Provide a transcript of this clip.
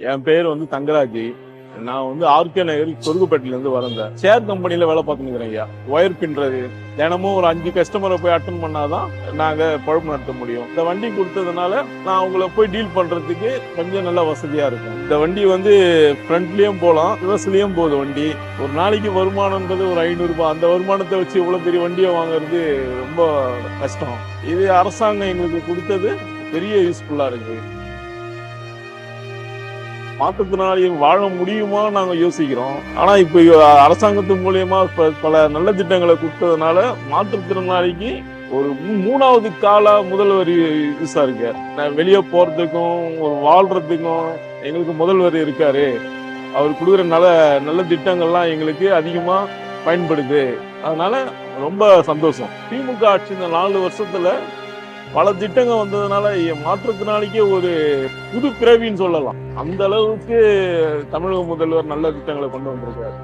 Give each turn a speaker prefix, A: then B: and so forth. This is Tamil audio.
A: என் பேர் வந்து தங்கராஜ். நான் வந்து ஆர்கே நகர் சொருகுப்பேட்டில இருந்து வரேன். ஷேர் கம்பெனில வேலை பார்த்துக்கிறேன் ஐயா. ஒயர் பின்றது தினமும் ஒரு 5 கஸ்டமரை போய் அட்டன் பண்ணாதான் நாங்க பழப்பு நடத்த முடியும். இந்த வண்டி கொடுத்ததுனால நான் அவங்கள போய் டீல் பண்றதுக்கு கொஞ்சம் நல்ல வசதியா இருக்கும். இந்த வண்டி வந்து ஃப்ரண்ட்லயும் போகலாம், ரிவர்ஸ்லயும் போகுது வண்டி. ஒரு நாளைக்கு வருமானம்ன்றது ஒரு 500 ரூபாய். அந்த வருமானத்தை வச்சு இவ்வளவு பெரிய வண்டியை வாங்குறது ரொம்ப கஷ்டம். இது அரசாங்கம் எங்களுக்கு கொடுத்தது பெரிய யூஸ்ஃபுல்லா இருக்கு. மாற்றுத்திறனாளி வாழ முடியுமா நாங்க யோசிக்கிறோம். ஆனா இப்ப அரசாங்கத்து மூலியமா பல நல்ல திட்டங்களை கொடுத்ததுனால மாற்றுத்திறனாளிக்கு ஒரு 3வது கால முதல்வர் யூஸா இருக்கு. வெளியே போறதுக்கும் ஒரு வாழ்றதுக்கும் எங்களுக்கு முதல்வர் இருக்காரு. அவர் கொடுக்குற நல்ல திட்டங்கள்லாம் எங்களுக்கு அதிகமா பயன்படுது. அதனால ரொம்ப சந்தோஷம். திமுக ஆட்சி இந்த 4 வருஷத்துல பல திட்டங்கள் வந்ததுனால மாற்றுத்திறனாளிக்கே ஒரு புது பிறவின்னு சொல்லலாம். அந்த அளவுக்கு தமிழக முதல்வர் நல்ல திட்டங்களை கொண்டு வந்திருக்காரு.